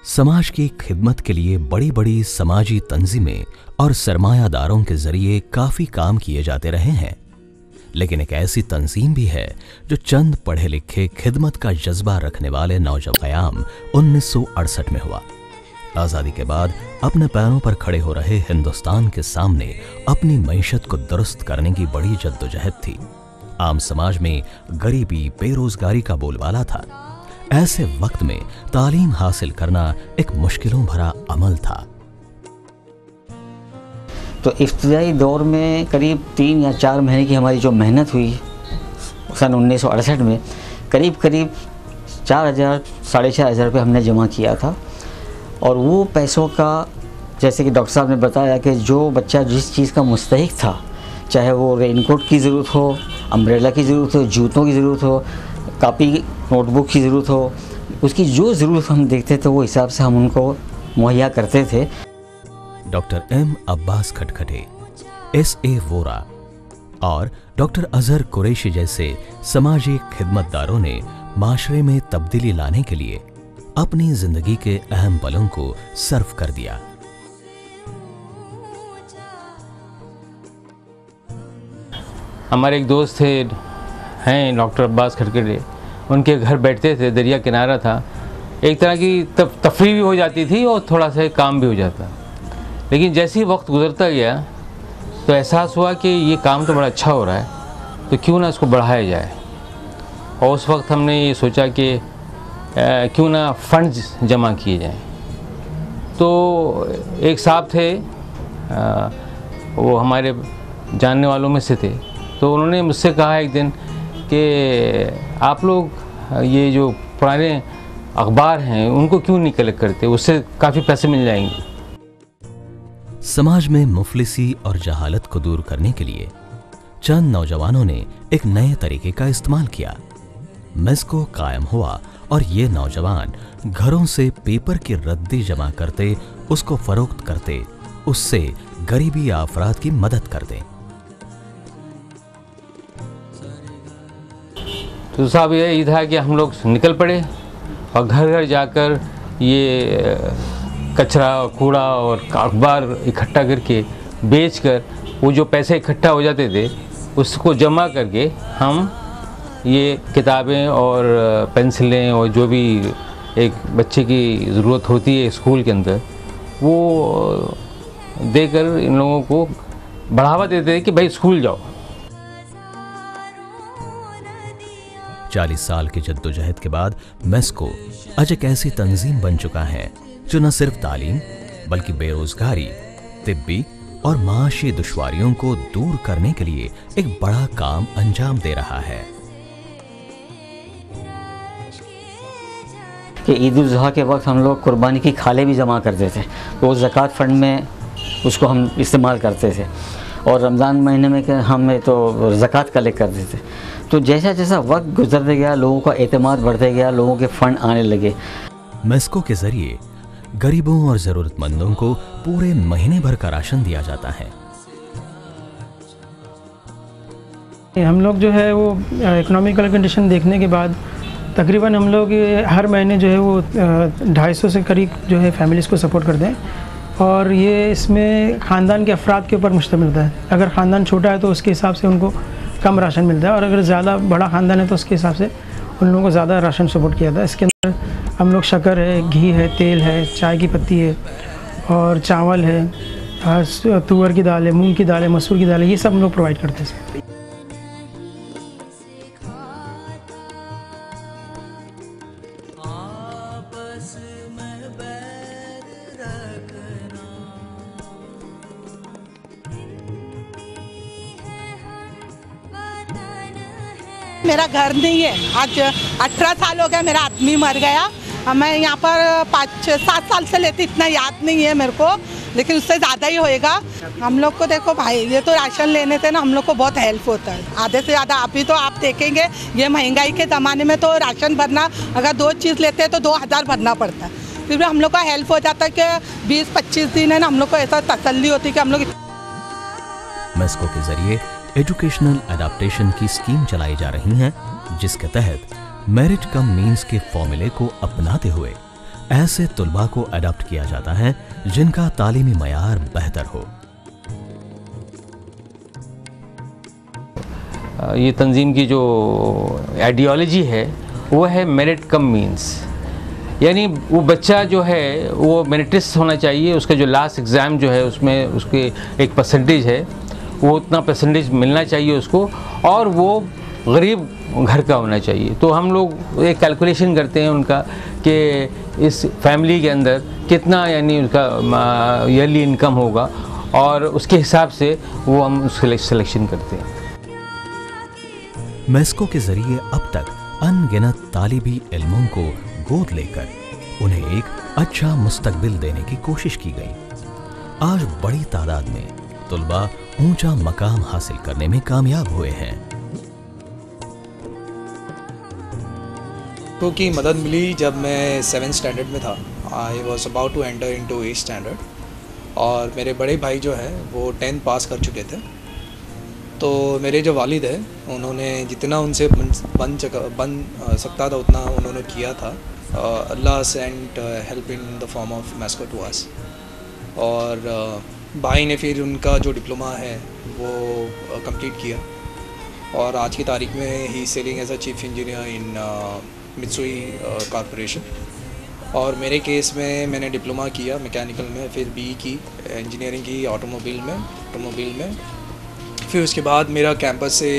समाज की खिदमत के लिए बड़ी बड़ी समाजी तंजीमें और सरमायादारों के जरिए काफी काम किए जाते रहे हैं, लेकिन एक ऐसी तंजीम भी है जो चंद पढ़े लिखे खिदमत का जज्बा रखने वाले नौजवान क़याम 1968 में हुआ। आजादी के बाद अपने पैरों पर खड़े हो रहे हिंदुस्तान के सामने अपनी मईशत को दुरुस्त करने की बड़ी जद्दोजहद थी। आम समाज में गरीबी, बेरोजगारी का बोलबाला था। ऐसे वक्त में तालीम हासिल करना एक मुश्किलों भरा अमल था। तो इब्तिदाई दौर में करीब 3 या 4 महीने की हमारी जो मेहनत हुई सन 1968 में, करीब 4,000 साढ़े 4,000 रुपये हमने जमा किया था। और वो पैसों का, जैसे कि डॉक्टर साहब ने बताया कि जो बच्चा जिस चीज़ का मुस्तहिक था, चाहे वो रेनकोट की ज़रूरत हो, अम्ब्रेला की ज़रूरत हो, जूतों की ज़रूरत हो, कापी नोटबुक की ज़रूरत हो, उसकी जो ज़रूरत हम देखते थे वो हिसाब से हम उनको मुहैया करते थे। Doctor M Abbas Khatkhate, S.A. Vora और डॉक्टर अजहर कुरैशी जैसे समाजी खिदमतदारों ने माशरे में तब्दीली लाने के लिए अपनी जिंदगी के अहम पलों को सर्फ कर दिया। हमारे एक दोस्त थे, हैं डॉक्टर अब्बास खटखटे, उनके घर बैठते थे, दरिया किनारा था। एक तरह की तफरीह भी हो जाती थी और थोड़ा सा काम भी हो जाता। लेकिन जैसे ही वक्त गुजरता गया तो एहसास हुआ कि ये काम तो बड़ा अच्छा हो रहा है, तो क्यों ना इसको बढ़ाया जाए। और उस वक्त हमने ये सोचा कि क्यों ना फंड्स जमा किए जाएं। तो एक साहब थे, वो हमारे जानने वालों में से थे, तो उन्होंने मुझसे कहा एक दिन कि आप लोग ये जो पुराने अखबार हैं उनको क्यों नहीं कलेक्ट करते, उससे काफ़ी पैसे मिल जाएंगे। समाज में मुफलिसी और जहालत को दूर करने के लिए चंद नौजवानों ने एक नए तरीके का इस्तेमाल किया। मेस्को कायम हुआ और ये नौजवान घरों से पेपर की रद्दी जमा करते, उसको फरोख्त करते, उससे गरीबी या अफराद की मदद करते। तो साहब यही था कि हम लोग निकल पड़े और घर घर जाकर ये कचरा, कूड़ा और अखबार इकट्ठा करके बेचकर वो जो पैसे इकट्ठा हो जाते थे उसको जमा करके हम ये किताबें और पेंसिलें और जो भी एक बच्चे की ज़रूरत होती है स्कूल के अंदर, वो देकर इन लोगों को बढ़ावा देते थे कि भाई स्कूल जाओ। 40 साल की जद्दोजहद के बाद मेस्को आज एक ऐसी तंजीम बन चुका है जो न सिर्फ तालीम बल्कि बेरोजगारी, तिब्बी और माशी दुश्वारियों को दूर करने के लिए एक बड़ा काम अंजाम दे रहा है। कि ईद उल ज़ुहा के वक्त हम लोग कुर्बानी की खाले भी जमा करते थे, तो वो ज़कात फ़ंड में उसको हम इस्तेमाल करते थे। और रमज़ान महीने में हमें तो ज़कात कलेक्ट करते थे। तो जैसा जैसा वक्त गुजरते गया, लोगों का एतमाद बढ़ते गया, लोगों के फ़ंड आने लगे। मेस्को के जरिए गरीबों और ज़रूरतमंदों को पूरे महीने भर का राशन दिया जाता है। हम लोग जो है वो इकोनॉमिकल कंडीशन देखने के बाद तकरीबन हम लोग हर महीने जो है वो 250 से करीब जो है फैमिलीज़ को सपोर्ट करते हैं। और ये इसमें ख़ानदान के अफराद के ऊपर मुश्तमिल होता है। अगर ख़ानदान छोटा है तो उसके हिसाब से उनको कम राशन मिलता है, और अगर ज़्यादा बड़ा ख़ानदान है तो उसके हिसाब से उन लोगों को ज़्यादा राशन सपोर्ट किया जाता है। इसके अंदर हम लोग शक्कर है, घी है, तेल है, चाय की पत्ती है और चावल है, तुअर की दाल है, मूंग की दाल है, मसूर की दाल है, ये सब हम लोग प्रोवाइड करते हैं। मेरा घर नहीं है, आज 18 साल हो गया, मेरा आदमी मर गया। मैं यहाँ पर 5-7 साल से लेती, इतना याद नहीं है मेरे को, लेकिन उससे ज़्यादा ही होएगा। हम लोग को देखो भाई, ये तो राशन लेने से ना हम लोग को बहुत हेल्प होता है, आधे से ज़्यादा। अभी तो आप देखेंगे ये महंगाई के ज़माने में तो राशन भरना, अगर 2 चीज़ लेते हैं तो 2000 भरना पड़ता है। फिर भी हम लोग का हेल्प हो जाता है कि 20-25 दिन है ना, हम लोग को ऐसा तसल्ली होती है कि हम लोग। मेस्को के जरिए एजुकेशनल एडाप्टेशन की स्कीम चलाई जा रही हैं, जिसके तहत मेरिट कम मीन्स के फॉर्मूले को अपनाते हुए ऐसे तुलबा को अडॉप्ट किया जाता है जिनका तालीमी मयार बेहतर हो। ये तंजीम की जो आइडियोलॉजी है वो है मेरिट कम मीन्स, यानी वो बच्चा जो है वो मेरिटिस्ट होना चाहिए, उसका जो लास्ट एग्ज़ाम जो है उसमें उसके एक परसेंटेज है, वो उतना परसेंटेज मिलना चाहिए उसको, और वो गरीब घर का होना चाहिए। तो हम लोग एक कैलकुलेशन करते हैं उनका कि इस फैमिली के अंदर कितना यानी उनका ईयरली इनकम होगा, और उसके हिसाब से वो हम सिलेक्शन करते हैं। मेस्को के जरिए अब तक अनगिनत तालिबी इल्मों को गोद लेकर उन्हें एक अच्छा मुस्तकबिल देने की कोशिश की गई। आज बड़ी तादाद में तुलबा ऊंचा मकाम हासिल करने में कामयाब हुए हैं। की मदद मिली जब मैं 7th स्टैंडर्ड में था। I was about to enter into 8th standard, और मेरे बड़े भाई जो है वो 10th पास कर चुके थे। तो मेरे जो वालिद है उन्होंने जितना उनसे बन सकता था उतना उन्होंने किया था। Allah sent help in the form of MESCO to us. और भाई ने फिर उनका जो डिप्लोमा है वो कंप्लीट किया, और आज की तारीख में ही sailing as a chief engineer in Mitsui corporation. और मेरे केस में मैंने डिप्लोमा किया मैकेनिकल में, फिर BE की इंजीनियरिंग की ऑटोमोबाइल में। फिर उसके बाद मेरा कैंपस से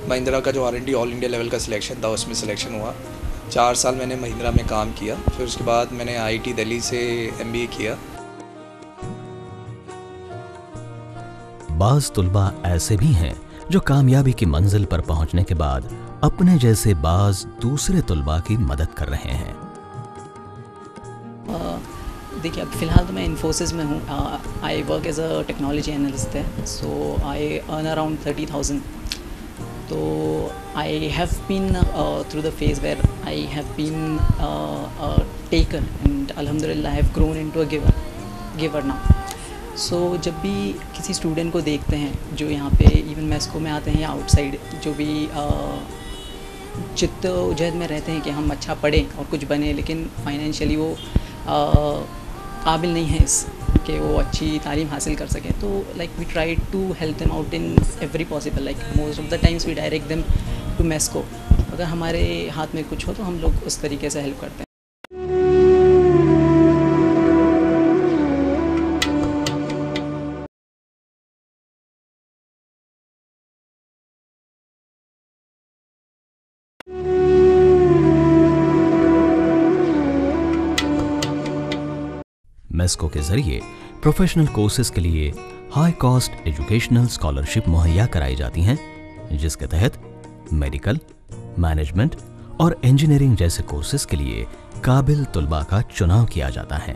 महिंद्रा का जो R&D ऑल इंडिया लेवल का सिलेक्शन था उसमें सिलेक्शन हुआ। 4 साल मैंने महिंद्रा में काम किया। फिर उसके बाद मैंने IIT दिल्ली से MBA किया। बाज़ तुलबा ऐसे भी हैं जो कामयाबी की मंजिल पर पहुंचने के बाद अपने जैसे बाज़ दूसरे तुलबा की मदद कर रहे हैं। देखिए, अब फ़िलहाल तो मैं इन्फोसिस में हूँ। I work as a technology analyst है, सो आई अर्न अराउंड 30,000। तो I have been through the phase where I have been taker, and अल्हम्दुलिल्लाह I have grown into a giver now. So जब भी किसी स्टूडेंट को देखते हैं जो यहाँ पे इवन मेस्को में आते हैं या आउटसाइड, जो भी जिद्दोजहद में रहते हैं कि हम अच्छा पढ़ें और कुछ बने, लेकिन फाइनेंशियली वो काबिल नहीं है इस कि वो अच्छी तालीम हासिल कर सकें, तो like we try to help them out in every possible. Like most of the times we direct them to MESCO. अगर हमारे हाथ में कुछ हो तो हम लोग उस तरीके से हेल्प करते हैं। मेस्को के जरिए प्रोफेशनल कोर्सेज के लिए हाई कॉस्ट एजुकेशनल स्कॉलरशिप मुहैया कराई जाती हैं, जिसके तहत मेडिकल, मैनेजमेंट और इंजीनियरिंग जैसे कोर्सेज के लिए काबिल तुलबा का चुनाव किया जाता है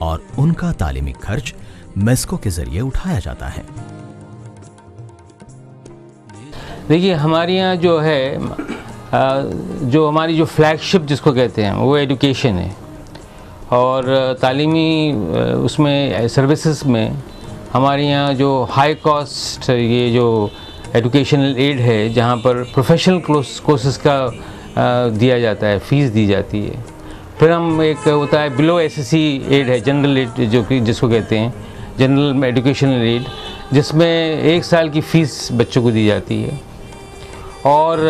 और उनका तालीमी खर्च मेस्को के जरिए उठाया जाता है। देखिए, हमारे यहाँ जो है जो हमारी जो फ्लैगशिप जिसको कहते हैं वो एजुकेशन है, और तालीमी उसमें सर्विसेज में हमारे यहाँ जो हाई कॉस्ट ये जो एजुकेशनल एड है, जहाँ पर प्रोफेशनल कोर्सेज का दिया जाता है, फ़ीस दी जाती है। फिर हम एक होता है बिलो SSC एड है, जनरल एड जो कि जिसको कहते हैं जनरल एजुकेशनल एड, जिसमें 1 साल की फ़ीस बच्चों को दी जाती है। और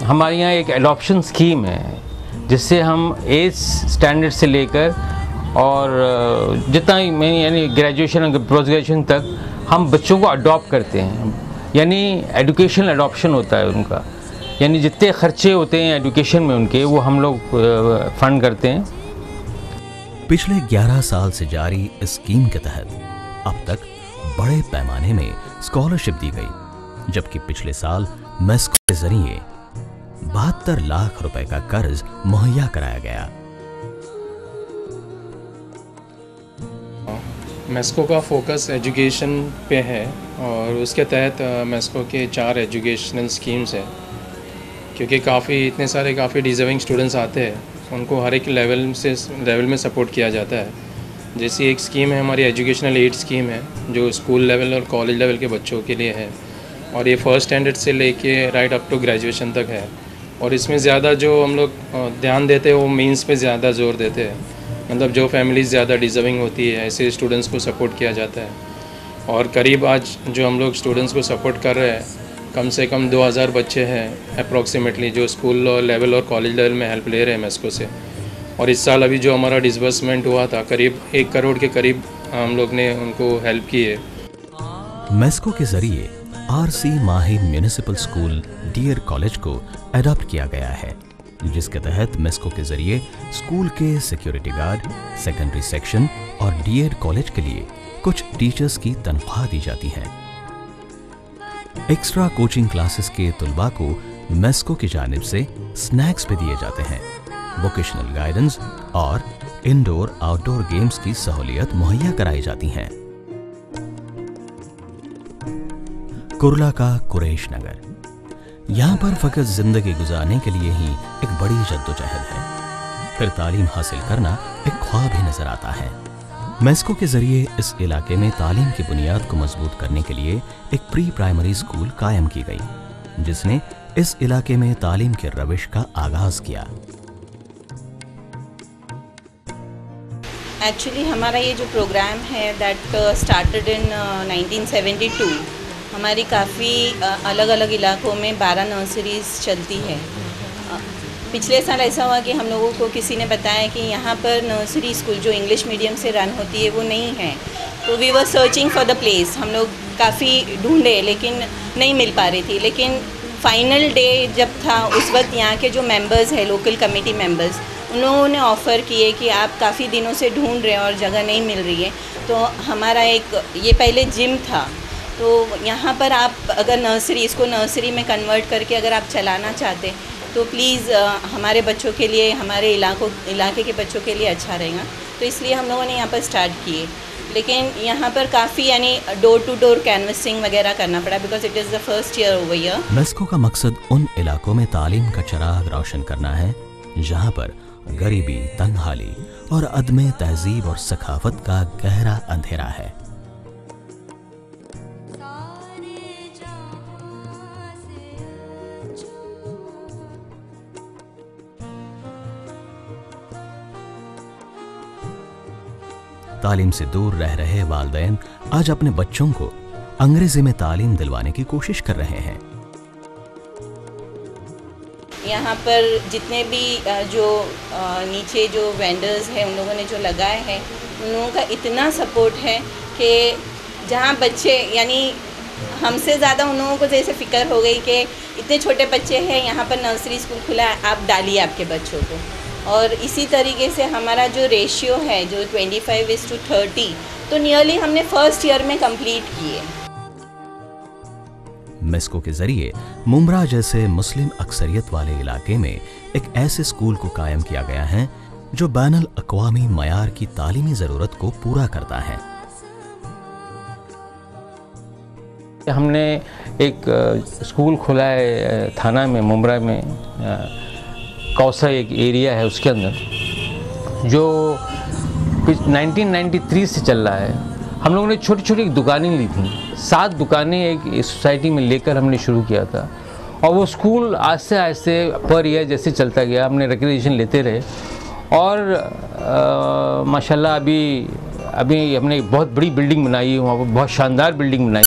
हमारे यहाँ एक एडॉप्शन स्कीम है जिससे हम 8th स्टैंडर्ड से लेकर और जितना यानी ग्रेजुएशन और पोस्ट ग्रेजुएशन तक हम बच्चों को अडॉप्ट करते हैं, यानी एजुकेशनल अडॉप्शन होता है उनका, यानी जितने खर्चे होते हैं एजुकेशन में उनके वो हम लोग फंड करते हैं। पिछले 11 साल से जारी इस स्कीम के तहत अब तक बड़े पैमाने में स्कॉलरशिप दी गई, जबकि पिछले साल मेस्को के जरिए 72 लाख रुपए का कर्ज मुहैया कराया गया। मेस्को का फोकस एजुकेशन पे है और उसके तहत मेस्को के 4 एजुकेशनल स्कीम्स हैं, क्योंकि काफ़ी डिज़र्विंग स्टूडेंट्स आते हैं, उनको हर एक लेवल में सपोर्ट किया जाता है। जैसी एक स्कीम है हमारी एजुकेशनल एड स्कीम है, जो स्कूल लेवल और कॉलेज लेवल के बच्चों के लिए है, और ये फर्स्ट स्टैंडर्ड से लेके राइट अप टू ग्रेजुएशन तक है। और इसमें ज़्यादा जो हम लोग ध्यान देते हैं वो मीन्स पे ज़्यादा जोर देते हैं, मतलब जो फैमिलीज़ ज़्यादा डिज़र्विंग होती है ऐसे स्टूडेंट्स को सपोर्ट किया जाता है। और करीब आज जो हम लोग स्टूडेंट्स को सपोर्ट कर रहे हैं, कम से कम 2000 बच्चे हैं अप्रॉक्सीमेटली जो स्कूल लेवल और कॉलेज लेवल में हेल्प ले रहे हैं मेस्को से। और इस साल अभी जो हमारा डिसबर्समेंट हुआ था करीब 1 करोड़ के करीब हम लोग ने उनको हेल्प की है। मेस्को के जरिए आरसी माही म्यूनिसिपल स्कूल डियर कॉलेज को अडॉप्ट किया गया है, जिसके तहत मेस्को के जरिए स्कूल के सिक्योरिटी गार्ड, सेकेंडरी सेक्शन और डियर कॉलेज के लिए कुछ टीचर्स की तनख्वाह दी जाती है। एक्स्ट्रा कोचिंग क्लासेस के तुलबा को मेस्को की जानिब से स्नैक्स भी दिए जाते हैं। वोकेशनल गाइडेंस और इंडोर आउटडोर गेम्स की सहूलियत मुहैया कराई जाती हैं। कुर्ला का कुरैश नगर, यहाँ पर फकत जिंदगी गुजारने के लिए ही एक बड़ी जद्दोजहद है, फिर तालीम हासिल करना एक ख्वाब ही नजर आता है। मेस्को के जरिए इस इलाके में तालीम की बुनियाद को मजबूत करने के लिए एक प्री प्राइमरी स्कूल कायम की गई, जिसने इस इलाके में तालीम के रविश का आगाज किया। एक्चुअली हमारा ये जो प्रोग्राम है दैट स्टार्टेड इन 1972, हमारी काफ़ी अलग अलग इलाकों में 12 नर्सरीज चलती है। पिछले साल ऐसा हुआ कि हम लोगों को किसी ने बताया कि यहाँ पर नर्सरी स्कूल जो इंग्लिश मीडियम से रन होती है वो नहीं है, तो we were searching for the place. हम लोग काफ़ी ढूंढे लेकिन नहीं मिल पा रही थी। लेकिन फाइनल डे जब था उस वक्त यहाँ के जो मेंबर्स हैं, लोकल कमेटी मेंबर्स, उन लोगों ने ऑफ़र किए कि आप काफ़ी दिनों से ढूंढ रहे हैं और जगह नहीं मिल रही है, तो हमारा एक ये पहले जिम था, तो यहाँ पर आप अगर इसको नर्सरी में कन्वर्ट करके अगर आप चलाना चाहते तो प्लीज़ हमारे बच्चों के लिए, हमारे इलाके के बच्चों के लिए अच्छा रहेगा। तो इसलिए हम लोगों ने यहाँ पर स्टार्ट किए। लेकिन यहाँ पर काफ़ी यानी डोर टू डोर कैनवसिंग वगैरह करना पड़ा, because it is the first year over year. MESCO का मकसद उन इलाकों में तालीम का चिराग रोशन करना है जहाँ पर गरीबी, तंगहाली और अदमे तहजीब और सखावत का गहरा अंधेरा है। तालीम से दूर रह रहे वालिदैन आज अपने बच्चों को अंग्रेजी में तालीम दिलवाने की कोशिश कर रहे हैं। यहाँ पर जितने भी जो नीचे जो वेंडर्स हैं उन लोगों ने जो लगाए हैं, उन लोगों का इतना सपोर्ट है कि जहाँ बच्चे यानी हमसे ज़्यादा उन लोगों को जैसे फ़िक्र हो गई कि इतने छोटे बच्चे हैं, यहाँ पर नर्सरी स्कूल खुला है, आप डालिए आपके बच्चों को। और इसी तरीके से हमारा जो रेशियो है जो 25:30, तो नियरली हमने फर्स्ट ईयर में कंप्लीट किए। मेस्को के जरिए मुम्ब्रा जैसे मुस्लिम अक्सरियत वाले इलाके में एक ऐसे स्कूल को कायम किया गया है जो बैनुल अक़वामी मयार की तालीमी ज़रूरत को पूरा करता है। हमने एक स्कूल खोला है थाना में, मुम्ब्रा में, कौसा एक एरिया है उसके अंदर, जो 1993 से चल रहा है। हम लोगों ने छोटी छोटी दुकानें ली थी, 7 दुकानें एक सोसाइटी में लेकर हमने शुरू किया था, और वो स्कूल आस्ते आस्ते पर ईयर जैसे चलता गया, हमने रिकग्निशन लेते रहे। और माशाल्लाह अभी हमने एक बहुत बड़ी बिल्डिंग बनाई है, वहाँ पर बहुत शानदार बिल्डिंग बनाई।